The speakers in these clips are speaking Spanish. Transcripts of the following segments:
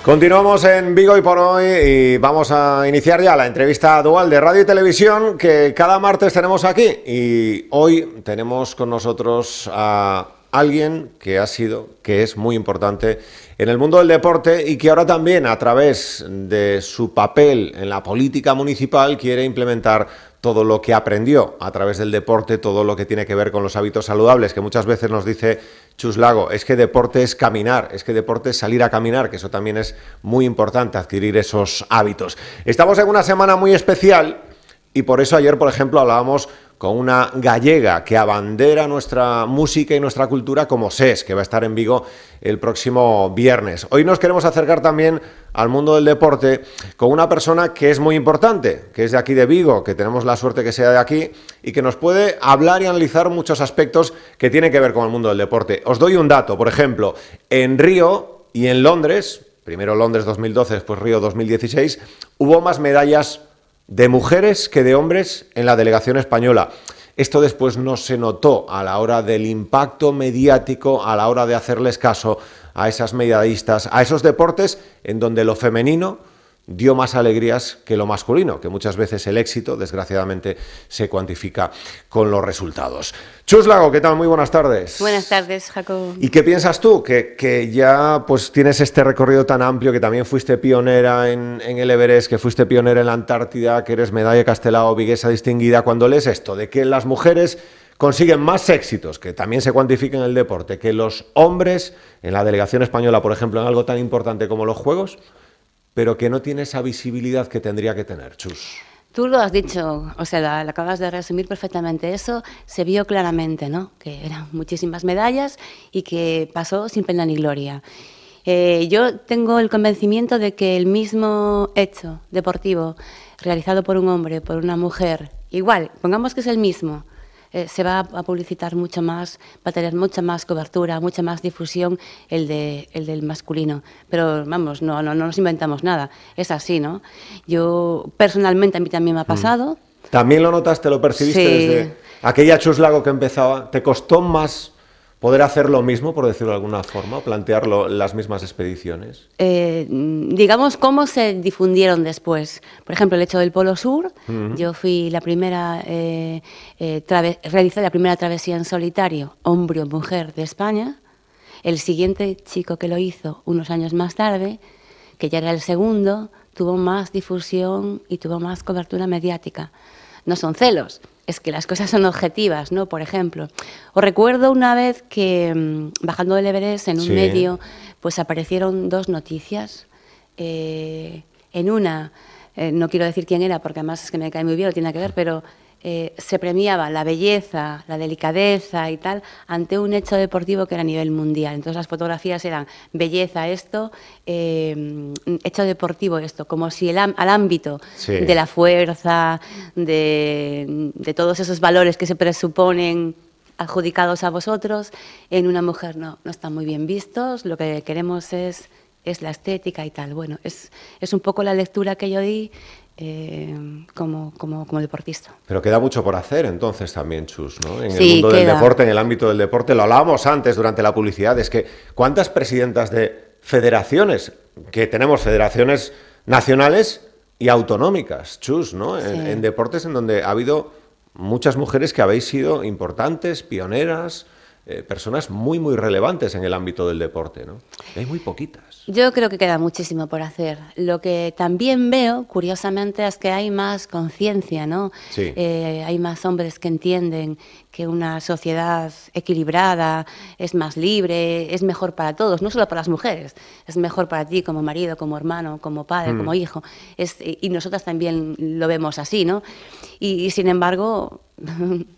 Continuamos en Vigo y por hoy y vamos a iniciar ya la entrevista dual de radio y televisión que cada martes tenemos aquí. Y hoy tenemos con nosotros a alguien que es muy importante en el mundo del deporte y que ahora también, a través de su papel en la política municipal, quiere implementar todo lo que aprendió a través del deporte, todo lo que tiene que ver con los hábitos saludables, que muchas veces nos dice Chus Lago, es que deporte es caminar, es que deporte es salir a caminar, que eso también es muy importante, adquirir esos hábitos. Estamos en una semana muy especial y por eso ayer, por ejemplo, hablábamos con una gallega que abandera nuestra música y nuestra cultura como SES, que va a estar en Vigo el próximo viernes. Hoy nos queremos acercar también al mundo del deporte con una persona que es muy importante, que es de aquí de Vigo, que tenemos la suerte que sea de aquí y que nos puede hablar y analizar muchos aspectos que tienen que ver con el mundo del deporte. Os doy un dato, por ejemplo, en Río y en Londres, primero Londres 2012, después Río 2016, hubo más medallas de mujeres que de hombres en la delegación española. Esto después no se notó a la hora del impacto mediático, a la hora de hacerles caso a esas medallistas, a esos deportes en donde lo femenino dio más alegrías que lo masculino, que muchas veces el éxito, desgraciadamente, se cuantifica con los resultados. Chus Lago, ¿qué tal? Muy buenas tardes. Buenas tardes, Jacob. ¿Y qué piensas tú? Que ya pues tienes este recorrido tan amplio, que también fuiste pionera en el Everest, que fuiste pionera en la Antártida, que eres medalla Castelao, viguesa distinguida. Cuando lees esto, de que las mujeres consiguen más éxitos, que también se cuantifica en el deporte, que los hombres en la delegación española, por ejemplo, en algo tan importante como los Juegos, pero que no tiene esa visibilidad que tendría que tener, Chus. Tú lo has dicho, o sea, lo acabas de resumir perfectamente. Eso se vio claramente, ¿no? Que eran muchísimas medallas y que pasó sin pena ni gloria. Yo tengo el convencimiento de que el mismo hecho deportivo realizado por un hombre, por una mujer, igual, pongamos que es el mismo, se va a publicitar mucho más, va a tener mucha más cobertura, mucha más difusión el del masculino. Pero vamos, no nos inventamos nada, es así, ¿no? Yo personalmente, a mí también me ha pasado. ¿También lo notaste, lo percibiste Sí. desde aquella Chus Lago que empezaba? ¿Te costó más poder hacer lo mismo, por decirlo de alguna forma, plantearlo las mismas expediciones? Digamos, cómo se difundieron después. Por ejemplo, el hecho del Polo Sur. Yo fui la primera, realicé la primera travesía en solitario, hombre o mujer, de España. El siguiente chico que lo hizo, unos años más tarde, que ya era el segundo, tuvo más difusión y tuvo más cobertura mediática. No son celos, es que las cosas son objetivas, ¿no? Por ejemplo, os recuerdo una vez que bajando del Everest en un medio, pues aparecieron dos noticias. En una, no quiero decir quién era, porque además es que me cae muy bien, lo tiene que ver, pero se premiaba la belleza, la delicadeza y tal, ante un hecho deportivo que era a nivel mundial. Entonces las fotografías eran belleza esto, hecho deportivo esto, como si al ámbito de la fuerza, de todos esos valores que se presuponen adjudicados a vosotros, en una mujer no están muy bien vistos, lo que queremos es la estética y tal. Bueno, es un poco la lectura que yo di como deportista. Pero queda mucho por hacer entonces también, Chus, ¿no? En el mundo del deporte, en el ámbito del deporte, lo hablábamos antes durante la publicidad, es que ¿cuántas presidentas de federaciones, que tenemos federaciones nacionales y autonómicas, Chus, ¿no? En deportes en donde ha habido muchas mujeres que habéis sido importantes, pioneras, personas muy, muy relevantes en el ámbito del deporte, ¿no? Hay muy poquitas. Yo creo que queda muchísimo por hacer. Lo que también veo, curiosamente, es que hay más conciencia, ¿no? Sí. Hay más hombres que entienden que una sociedad equilibrada es más libre, es mejor para todos, no solo para las mujeres, es mejor para ti como marido, como hermano, como padre, como hijo. Y nosotras también lo vemos así, ¿no? Y sin embargo,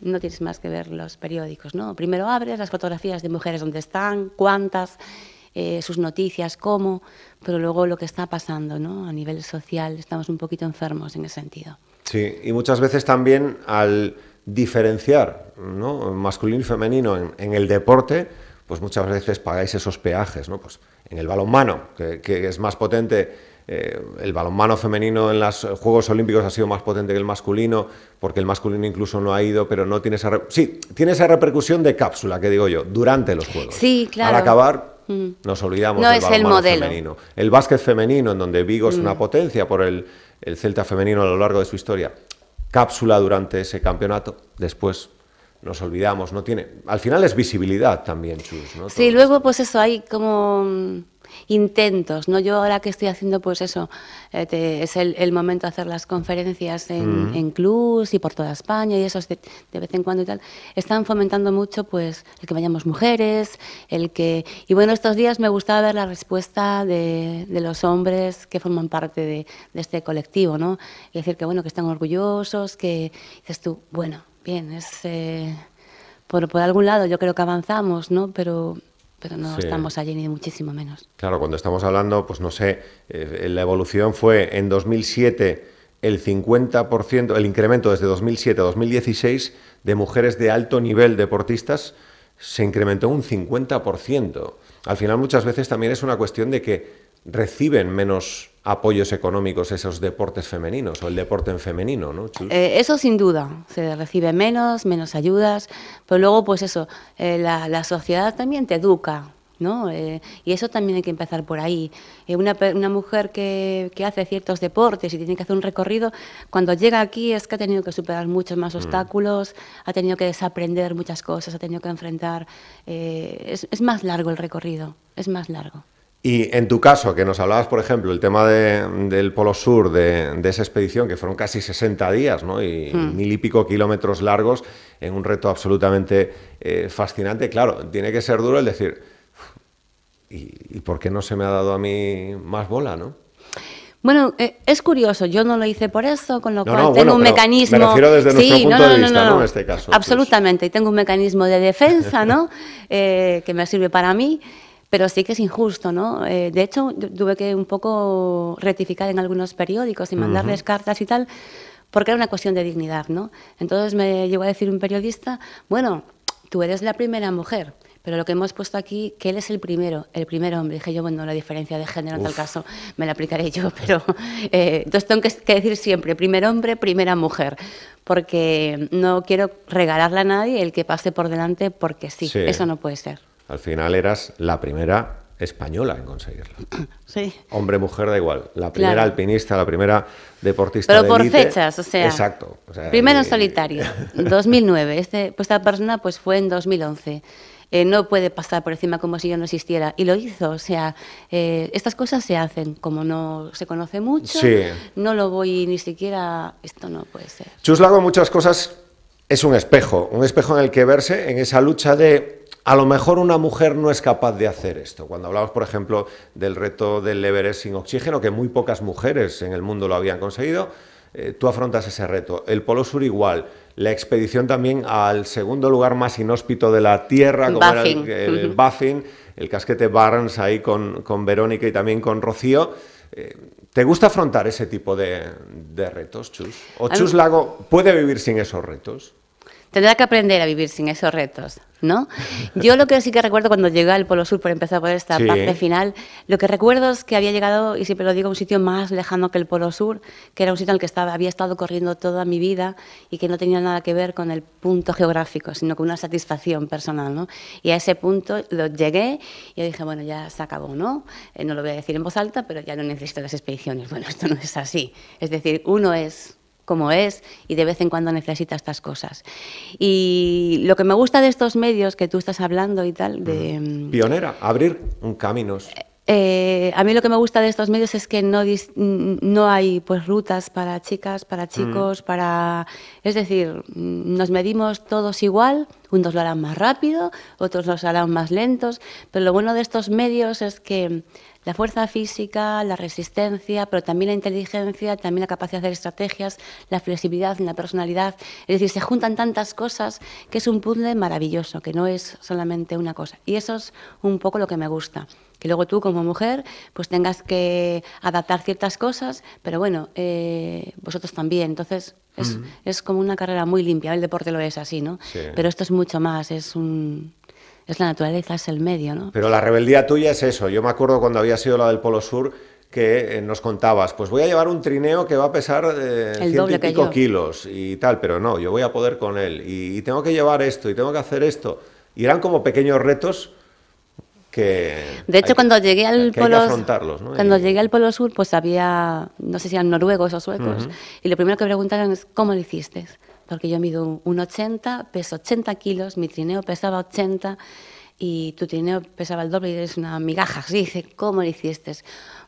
no tienes más que ver los periódicos, ¿no? Primero abres las fotografías de mujeres donde están, cuántas, sus noticias, cómo, pero luego lo que está pasando, ¿no? A nivel social estamos un poquito enfermos en ese sentido. Sí, y muchas veces también al diferenciar, ¿no?, masculino y femenino en el deporte, pues muchas veces pagáis esos peajes, ¿no? Pues en el balonmano, que es más potente. El balonmano femenino en los Juegos Olímpicos ha sido más potente que el masculino, porque el masculino incluso no ha ido, pero no tiene esa... Sí, tiene esa repercusión de cápsula, que digo yo, durante los Juegos. Sí, claro. Al acabar, Nos olvidamos No del es el balonmano modelo. femenino. El básquet femenino, en donde Vigo es una potencia por el Celta femenino a lo largo de su historia. Cápsula durante ese campeonato, después nos olvidamos, no tiene... Al final es visibilidad también, Chus, ¿no? Sí, luego pues eso, hay como intentos, ¿no? Yo ahora que estoy haciendo pues eso, es el momento de hacer las conferencias en clubs y por toda España y eso de vez en cuando y tal, están fomentando mucho pues el que vayamos mujeres, y bueno, estos días me gustaba ver la respuesta de los hombres que forman parte de este colectivo, ¿no? Y decir que bueno, que están orgullosos, que dices tú, bueno, bien, por algún lado yo creo que avanzamos, ¿no? Pero no estamos allí ni muchísimo menos. Claro, cuando estamos hablando, pues no sé, la evolución fue en 2007 el 50%, el incremento desde 2007 a 2016 de mujeres de alto nivel deportistas se incrementó un 50%. Al final muchas veces también es una cuestión de que reciben menos apoyos económicos esos deportes femeninos o el deporte en femenino, ¿no, Chus? Eso sin duda, se recibe menos ayudas, pero luego pues eso, la sociedad también te educa, ¿no? Y eso también hay que empezar por ahí. Una mujer que hace ciertos deportes y tiene que hacer un recorrido, cuando llega aquí es que ha tenido que superar muchos más obstáculos, ha tenido que desaprender muchas cosas, ha tenido que enfrentar... es más largo el recorrido, es más largo. Y en tu caso, que nos hablabas, por ejemplo, el tema del Polo Sur, de esa expedición, que fueron casi 60 días, ¿no? Y 1000 y pico kilómetros largos, en un reto absolutamente fascinante. Claro, tiene que ser duro el decir, ¿y por qué no se me ha dado a mí más bola, no? Bueno, es curioso, yo no lo hice por eso, con lo cual tengo bueno, un mecanismo... Me refiero desde nuestro punto de vista, ¿no? En este caso. Absolutamente, y tengo un mecanismo de defensa, ¿no? Que me sirve para mí. Pero sí que es injusto, ¿no? De hecho, tuve que un poco rectificar en algunos periódicos y mandarles cartas y tal, porque era una cuestión de dignidad, ¿no? Entonces me llegó a decir un periodista, bueno, tú eres la primera mujer, pero lo que hemos puesto aquí, que él es el primer hombre. Dije yo, bueno, la diferencia de género en tal caso me la aplicaré yo, pero entonces tengo que decir siempre, primer hombre, primera mujer, porque no quiero regalarle a nadie el que pase por delante porque sí. Eso no puede ser. Al final eras la primera española en conseguirlo. Sí. Hombre, mujer, da igual. La primera alpinista, la primera deportista pero de por élite. Fechas, o sea. Exacto. O sea, primero en solitario, 2009. Esta persona pues fue en 2011. No puede pasar por encima como si yo no existiera. Y lo hizo. O sea, estas cosas se hacen. Como no se conoce mucho, no lo voy ni siquiera... Esto no puede ser. Chus Lago, muchas cosas es un espejo en el que verse en esa lucha de... A lo mejor una mujer no es capaz de hacer esto. Cuando hablamos, por ejemplo, del reto del Everest sin oxígeno, que muy pocas mujeres en el mundo lo habían conseguido, tú afrontas ese reto. El Polo Sur igual. La expedición también al segundo lugar más inhóspito de la Tierra, como Baffin. era el Baffin, el casquete Barnes ahí con Verónica y también con Rocío. ¿Te gusta afrontar ese tipo de retos, Chus? ¿O Chus Lago puede vivir sin esos retos? Tendrá que aprender a vivir sin esos retos, ¿no? Yo lo que sí que recuerdo cuando llegué al Polo Sur, por empezar por esta parte final, lo que recuerdo es que había llegado, y siempre lo digo, a un sitio más lejano que el Polo Sur, que era un sitio en el que había estado corriendo toda mi vida y que no tenía nada que ver con el punto geográfico, sino con una satisfacción personal, ¿no? Y a ese punto llegué y yo dije, bueno, ya se acabó, ¿no? No lo voy a decir en voz alta, pero ya no necesito las expediciones. Bueno, esto no es así. Es decir, uno es como es y de vez en cuando necesita estas cosas. Y lo que me gusta de estos medios que tú estás hablando y tal... Pionera, abrir un caminos. A mí lo que me gusta de estos medios es que no hay pues rutas para chicas, para chicos, es decir, nos medimos todos igual, unos lo harán más rápido, otros los harán más lentos, pero lo bueno de estos medios es que la fuerza física, la resistencia, pero también la inteligencia, también la capacidad de hacer estrategias, la flexibilidad, la personalidad, es decir, se juntan tantas cosas que es un puzzle maravilloso, que no es solamente una cosa. Y eso es un poco lo que me gusta, que luego tú como mujer pues tengas que adaptar ciertas cosas, pero bueno, vosotros también, entonces es como una carrera muy limpia, el deporte lo es así, ¿no? Sí. Pero esto es mucho más, es la naturaleza, es el medio, ¿no? Pero la rebeldía tuya es eso. Yo me acuerdo cuando había sido la del Polo Sur que nos contabas, pues voy a llevar un trineo que va a pesar 100 y pico kilos y tal, pero no, yo voy a poder con él y tengo que llevar esto y tengo que hacer esto. Y eran como pequeños retos que de hecho, cuando llegué al que hay que afrontarlos, ¿no? Cuando llegué al Polo Sur, pues había, no sé si eran noruegos o suecos, y lo primero que preguntaron es, ¿cómo lo hiciste? Porque yo mido 1,80, peso 80 kilos, mi trineo pesaba 80 y tu trineo pesaba el doble y eres una migaja. Sí, dice, ¿cómo lo hiciste?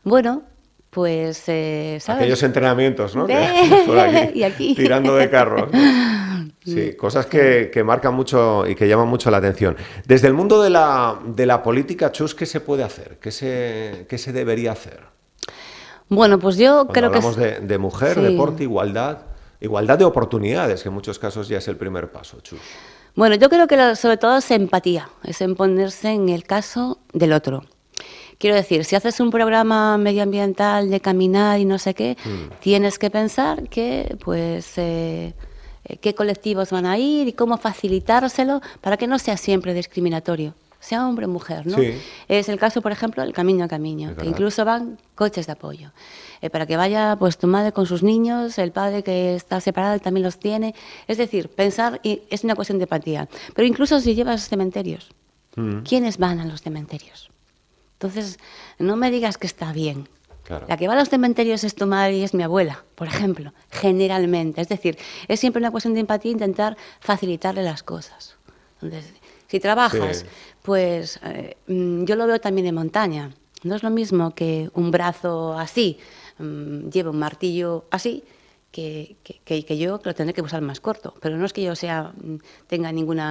Bueno, pues, ¿sabes? Aquellos entrenamientos, ¿no? Que por aquí, y aquí. tirando de carro, ¿no? Sí, cosas que marcan mucho y que llaman mucho la atención. Desde el mundo de la política, Chus, ¿qué se puede hacer? ¿Qué se debería hacer? Bueno, pues yo Cuando creo que... hablamos de mujer, sí. deporte, igualdad de oportunidades, que en muchos casos ya es el primer paso, Chus. Bueno, yo creo que sobre todo es empatía, es en ponerse en el caso del otro. Quiero decir, si haces un programa medioambiental de caminar y no sé qué, tienes que pensar que, pues, qué colectivos van a ir y cómo facilitárselo para que no sea siempre discriminatorio, sea hombre o mujer, ¿no? Sí. Es el caso, por ejemplo, del Camino a Camino, que incluso van coches de apoyo, para que vaya pues tu madre con sus niños, el padre que está separado también los tiene. Es decir, pensar, y es una cuestión de empatía. Pero incluso si llevas cementerios, ¿quiénes van a los cementerios? Entonces, no me digas que está bien. Claro. La que va a los cementerios es tu madre y es mi abuela, por ejemplo, generalmente. Es decir, es siempre una cuestión de empatía intentar facilitarle las cosas. Entonces, si trabajas, Sí. pues yo lo veo también en montaña. No es lo mismo que un brazo así lleve un martillo así que yo que lo tendré que usar más corto. Pero no es que yo tenga ningún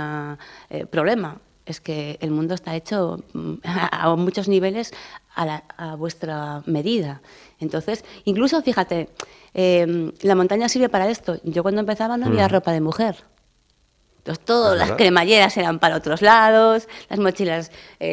problema. Es que el mundo está hecho a muchos niveles a vuestra medida. Entonces, incluso, fíjate, la montaña sirve para esto. Yo cuando empezaba no había ropa de mujer. Entonces, todas las cremalleras eran para otros lados, las mochilas,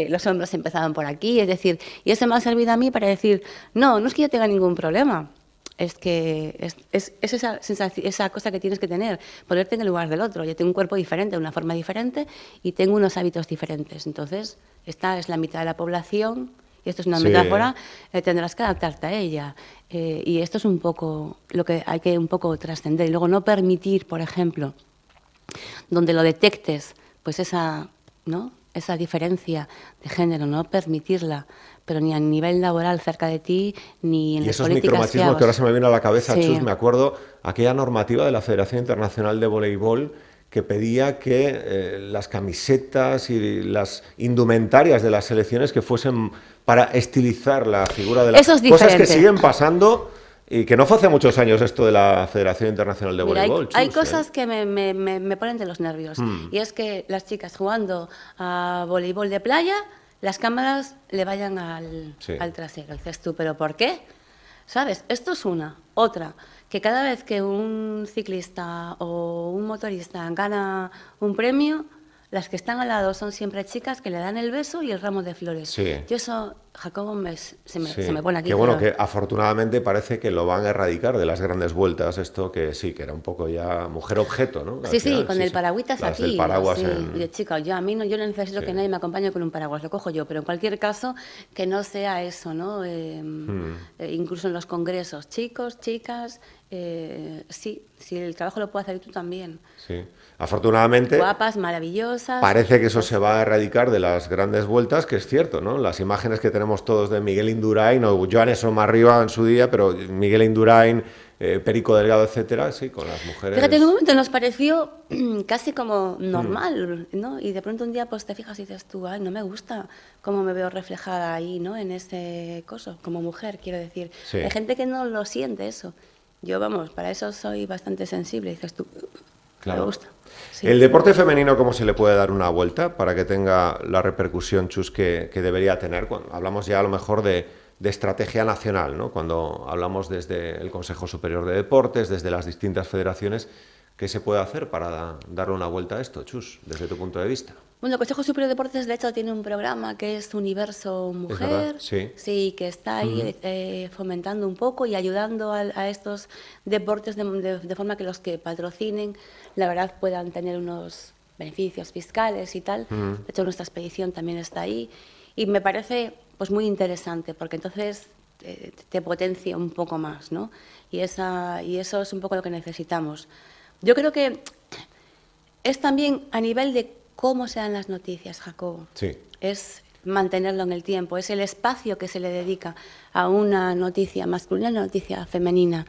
los hombros empezaban por aquí. Es decir, y eso me ha servido a mí para decir, no es que yo tenga ningún problema. Es que es esa cosa que tienes que tener, ponerte en el lugar del otro. Yo tengo un cuerpo diferente, una forma diferente y tengo unos hábitos diferentes. Entonces, esta es la mitad de la población, y esto es una metáfora, tendrás que adaptarte a ella. Y esto es un poco lo que hay que un poco trascender. Y luego no permitir, por ejemplo, donde lo detectes, pues esa diferencia de género, no permitirla, pero ni a nivel laboral cerca de ti, ni en las políticas. Y esos micromachismos que ahora se me viene a la cabeza, sí. Chus, me acuerdo aquella normativa de la Federación Internacional de Voleibol que pedía que las camisetas y las indumentarias de las selecciones que fuesen para estilizar la figura de las cosas que siguen pasando. Y que no fue hace muchos años esto de la Federación Internacional de Voleibol. Hay cosas que me ponen de los nervios. Y es que las chicas jugando a voleibol de playa, las cámaras le vayan al trasero. Dices tú, ¿pero por qué? ¿Sabes? Esto es una. Otra, que cada vez que un ciclista o un motorista gana un premio, las que están al lado son siempre chicas que le dan el beso y el ramo de flores. Sí. Yo eso, Jacobo, se me pone aquí. Que bueno, que afortunadamente parece que lo van a erradicar de las grandes vueltas, esto que sí, que era un poco ya mujer objeto, ¿no? Sí, sí, con el paragüitas aquí. El paraguas sí. Oye, chica, yo no necesito que nadie me acompañe con un paraguas, lo cojo yo, pero en cualquier caso que no sea eso, ¿no? Incluso en los congresos, chicos, chicas, sí, el trabajo lo puedo hacer y tú también. Sí. Afortunadamente, guapas, maravillosas. Parece que eso se va a erradicar de las grandes vueltas, que es cierto, ¿no? Las imágenes que tenemos todos de Miguel Indurain o Joan Somarriba en su día, pero Miguel Indurain, Perico Delgado, etcétera, sí, con las mujeres. Fíjate, en un momento nos pareció casi como normal, ¿no? Y de pronto un día pues te fijas y dices tú, ay, no me gusta cómo me veo reflejada ahí, ¿no? En ese coso, como mujer, quiero decir. Sí. Hay gente que no lo siente eso. Yo, vamos, para eso soy bastante sensible, dices tú, claro. Me gusta. Sí. ¿El deporte femenino cómo se le puede dar una vuelta para que tenga la repercusión, Chus, que debería tener? Cuando hablamos ya a lo mejor de estrategia nacional, ¿no? Cuando hablamos desde el Consejo Superior de Deportes, desde las distintas federaciones, ¿qué se puede hacer para darle una vuelta a esto, Chus, desde tu punto de vista? Bueno, el Consejo Superior de Deportes, de hecho, tiene un programa que es Universo Mujer, sí, que está ahí fomentando un poco y ayudando a estos deportes de forma que los que patrocinen, la verdad, puedan tener unos beneficios fiscales y tal. De hecho, nuestra expedición también está ahí y me parece pues muy interesante porque entonces te potencia un poco más, ¿no? Y eso es un poco lo que necesitamos. Yo creo que es también a nivel de cómo se dan las noticias, Jacobo. Sí. Es mantenerlo en el tiempo, es el espacio que se le dedica a una noticia masculina y una noticia femenina.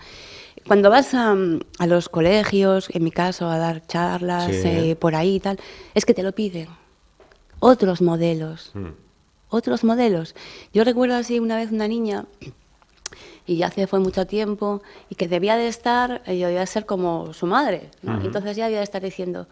Cuando vas a los colegios, en mi caso, a dar charlas por ahí y tal, es que te lo piden. Otros modelos. Otros modelos. Yo recuerdo así una vez una niña, y ya fue mucho tiempo, y que debía de estar, yo debía de ser como su madre, ¿no? Entonces ya debía de estar diciendo,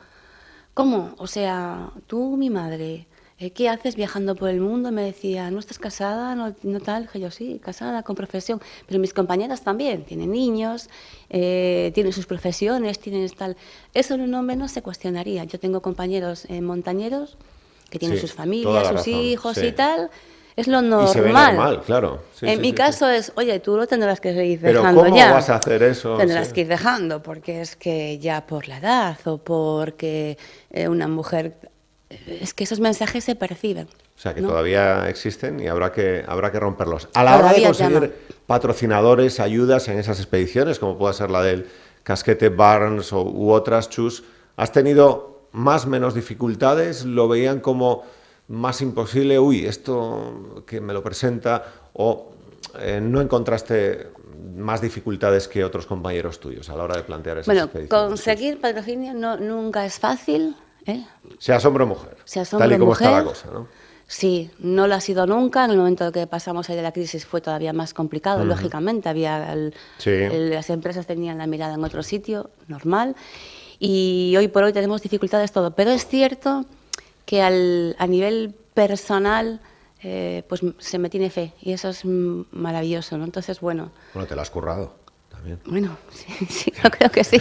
¿cómo? O sea, tú, mi madre, ¿qué haces viajando por el mundo? Me decía, ¿no estás casada? ¿No tal? Dije yo, sí, casada, con profesión. Pero mis compañeras también, tienen niños, tienen sus profesiones, tienen tal... Eso en un hombre no se cuestionaría. Yo tengo compañeros montañeros que tienen sus familias, sus hijos y tal... Es lo normal. Y se ve normal, claro. En mi caso es, oye, tú lo tendrás que ir dejando ya. Pero ¿cómo vas a hacer eso? Tendrás que ir dejando, porque es que ya por la edad o porque una mujer... Es que esos mensajes se perciben. O sea, que todavía existen y habrá que romperlos. A la hora de conseguir patrocinadores, ayudas en esas expediciones, como pueda ser la del Casquete Barnes u otras, Chus, ¿has tenido más o menos dificultades? ¿Lo veían como más imposible? Uy, esto que me lo presenta, o no encontraste más dificultades que otros compañeros tuyos a la hora de plantear esas expediciones. Bueno, conseguir patrocinio nunca es fácil, ¿eh? Seas hombre o mujer, tal y como está la cosa, ¿no? Sí, no lo ha sido nunca. En el momento que pasamos ahí de la crisis fue todavía más complicado, lógicamente. Las empresas tenían la mirada en otro sitio, normal. Y hoy por hoy tenemos dificultades todo. Pero es cierto que a nivel personal pues se me tiene fe y eso es maravilloso, ¿no? Entonces, bueno... Bueno, te lo has currado también. Bueno, sí, yo creo que sí.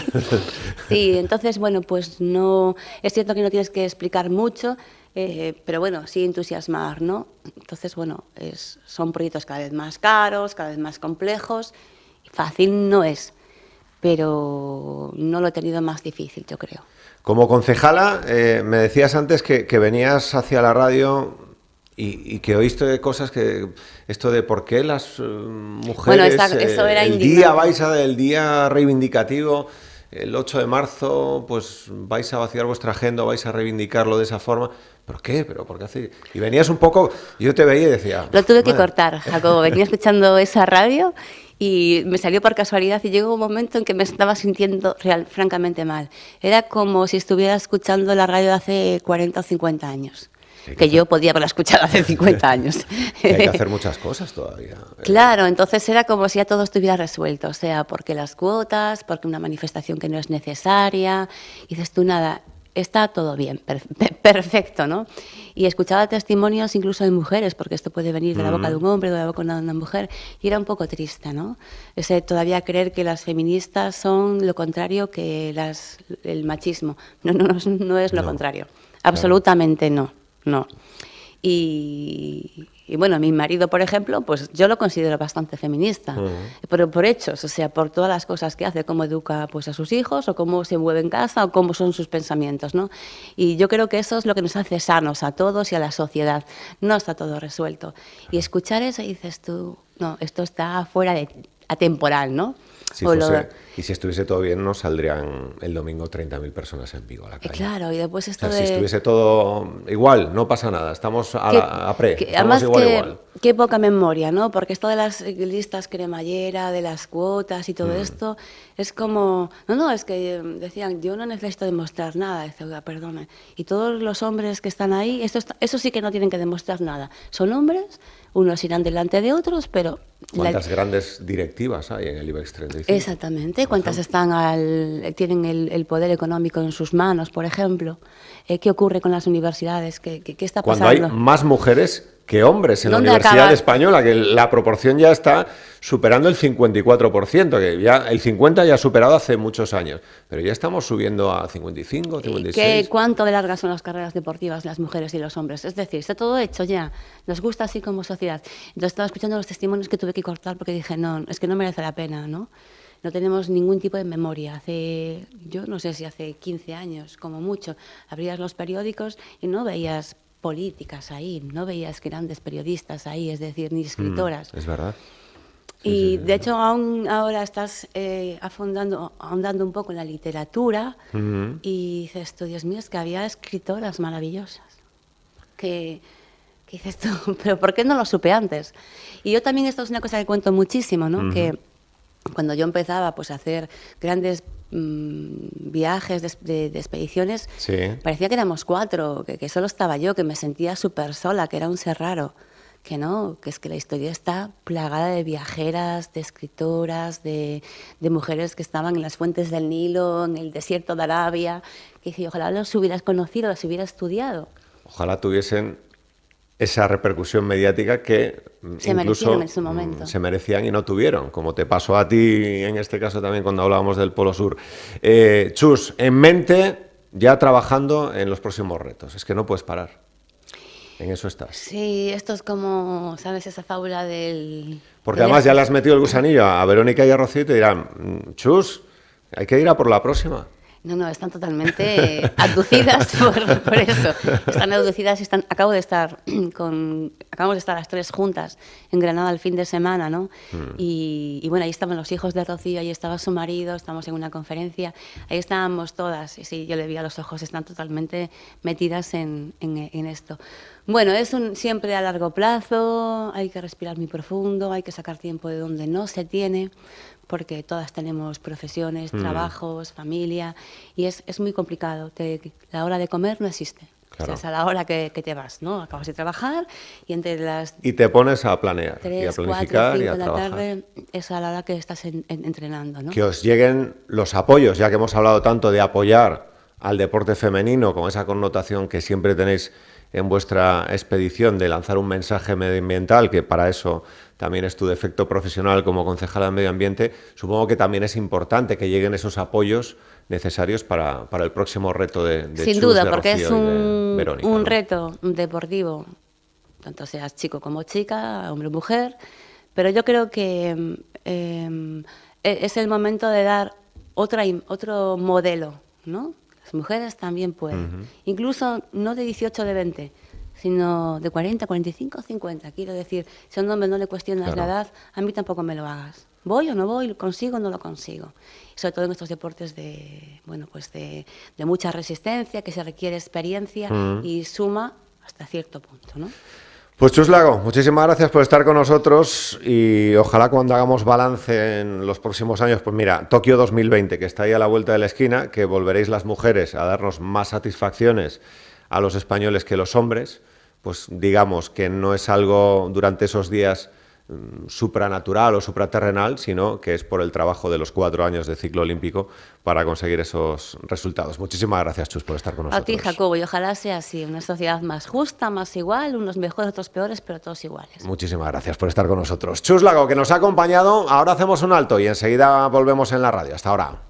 Sí, entonces, bueno, pues no... Es cierto que no tienes que explicar mucho, pero bueno, sí entusiasmar, ¿no? Entonces, bueno, son proyectos cada vez más caros, cada vez más complejos. Fácil no es, pero no lo he tenido más difícil, yo creo. Como concejala, me decías antes que venías hacia la radio y que oíste cosas que... Esto de por qué las mujeres... Bueno, eso era el día reivindicativo, el 8 de marzo, pues vais a vaciar vuestra agenda, vais a reivindicarlo de esa forma. ¿Pero qué? ¿Pero por qué hace? Y venías un poco... Yo te veía y decía... Lo tuve que cortar, Jacobo. Venía escuchando esa radio... Y me salió por casualidad y llegó un momento en que me estaba sintiendo francamente mal. Era como si estuviera escuchando la radio de hace 40 o 50 años. Que yo podía haberla escuchado hace 50 años. Hay que hacer muchas cosas todavía. Claro, entonces era como si ya todo estuviera resuelto. O sea, porque las cuotas, porque una manifestación que no es necesaria. Y dices tú, nada, está todo bien, perfecto, ¿no? Y escuchaba testimonios incluso de mujeres, porque esto puede venir de la boca de un hombre o de la boca de una mujer, y era un poco triste, ¿no? Ese todavía creer que las feministas son lo contrario que el machismo. No es lo contrario, absolutamente no. Y bueno, mi marido, por ejemplo, pues yo lo considero bastante feminista, pero por hechos, o sea, por todas las cosas que hace, cómo educa pues a sus hijos, o cómo se mueve en casa, o cómo son sus pensamientos, ¿no? Y yo creo que eso es lo que nos hace sanos a todos y a la sociedad. No está todo resuelto. Y escuchar eso y dices tú, no, esto está fuera de atemporal, ¿no? Y si estuviese todo bien, no saldrían el domingo 30.000 personas en Vigo a la calle. Claro, y después esto si estuviese todo igual, no pasa nada, estamos estamos igual. Qué poca memoria, ¿no? Porque esto de las listas cremallera, de las cuotas y todo esto, es como... No, es que decían, yo no necesito demostrar nada. Dice, oiga, perdona. Y todos los hombres que están ahí, eso sí que no tienen que demostrar nada. Son hombres, unos irán delante de otros, pero... ¿Cuántas grandes directivas hay en el IBEX 35? Exactamente. ¿Cuántas tienen el poder económico en sus manos, por ejemplo? ¿Qué ocurre con las universidades? ¿Qué está pasando? Cuando hay más mujeres que hombres en la Universidad Española, que la proporción ya está superando el 54%, que ya el 50% ya ha superado hace muchos años, pero ya estamos subiendo a 55, 56. ¿Cuánto de largas son las carreras deportivas las mujeres y los hombres? Es decir, está todo hecho ya, nos gusta así como sociedad. Entonces estaba escuchando los testimonios que tuve que cortar porque dije, no, es que no merece la pena, ¿no? No tenemos ningún tipo de memoria. Yo no sé si hace 15 años, como mucho, abrías los periódicos y no veías políticas ahí, no veías grandes periodistas ahí, es decir, ni escritoras. Es verdad. Y de hecho aún ahora estás ahondando un poco en la literatura y dices tú, Dios mío, es que había escritoras maravillosas que ¿Qué dices tú? ¿Pero por qué no lo supe antes? Y yo también, esto es una cosa que cuento muchísimo, ¿no? Que cuando yo empezaba pues, a hacer grandes viajes de expediciones, parecía que éramos 4, que solo estaba yo, que me sentía súper sola, que era un ser raro. Que no, que es que la historia está plagada de viajeras, de escritoras, de mujeres que estaban en las fuentes del Nilo, en el desierto de Arabia, que dice, ojalá los hubieras conocido, los hubiera estudiado. Ojalá tuviesen esa repercusión mediática que se merecían en su momento. Se merecían y no tuvieron, como te pasó a ti en este caso también cuando hablábamos del Polo Sur. Chus, en mente ya trabajando en los próximos retos, es que no puedes parar. En eso estás. Sí, esto es como, ¿sabes? Esa fábula del... Porque además ya le has metido el gusanillo a Verónica y a Rocío y te dirán, Chus, hay que ir a por la próxima. No, están totalmente abducidas por eso. Están abducidas y acabamos de estar las 3 juntas en Granada el fin de semana, ¿no? Y bueno, ahí estaban los hijos de Rocío, ahí estaba su marido, estamos en una conferencia, ahí estábamos todas, y sí, yo le vi a los ojos, están totalmente metidas en esto. Bueno, es siempre a largo plazo, hay que respirar muy profundo, hay que sacar tiempo de donde no se tiene, porque todas tenemos profesiones, trabajos, familia, y es muy complicado. La hora de comer no existe. Claro. O sea, es a la hora que te vas, ¿no? Acabas de trabajar y entre las... Y te pones a planear, 3, y a planificar 4, 5 y a de la trabajar. tarde es a la hora que estás entrenando, ¿no? Que os lleguen los apoyos, ya que hemos hablado tanto de apoyar al deporte femenino, con esa connotación que siempre tenéis en vuestra expedición de lanzar un mensaje medioambiental, que para eso también es tu defecto profesional como concejala de Medio Ambiente, supongo que también es importante que lleguen esos apoyos necesarios para el próximo reto de Sin Chus, duda, de porque Rocío es y de Verónica, un ¿no? reto deportivo, tanto seas chico como chica, hombre o mujer, pero yo creo que es el momento de dar otro modelo, ¿no? Las mujeres también pueden, incluso no de 18 o de 20, sino de 40, 45 o 50. Quiero decir, si a un hombre no le cuestionas la edad, a mí tampoco me lo hagas. ¿Voy o no voy? ¿Lo consigo o no lo consigo? Y sobre todo en estos deportes de mucha resistencia, que se requiere experiencia y suma hasta cierto punto, ¿no? Pues Chus Lago, muchísimas gracias por estar con nosotros y ojalá cuando hagamos balance en los próximos años, pues mira, Tokio 2020, que está ahí a la vuelta de la esquina, que volveréis las mujeres a darnos más satisfacciones a los españoles que los hombres, pues digamos que no es algo durante esos días supranatural o supraterrenal, sino que es por el trabajo de los 4 años de ciclo olímpico para conseguir esos resultados. Muchísimas gracias, Chus, por estar con nosotros. A ti, Jacobo, y ojalá sea así, una sociedad más justa, más igual, unos mejores, otros peores, pero todos iguales. Muchísimas gracias por estar con nosotros. Chus Lago, que nos ha acompañado, ahora hacemos un alto y enseguida volvemos en la radio. Hasta ahora.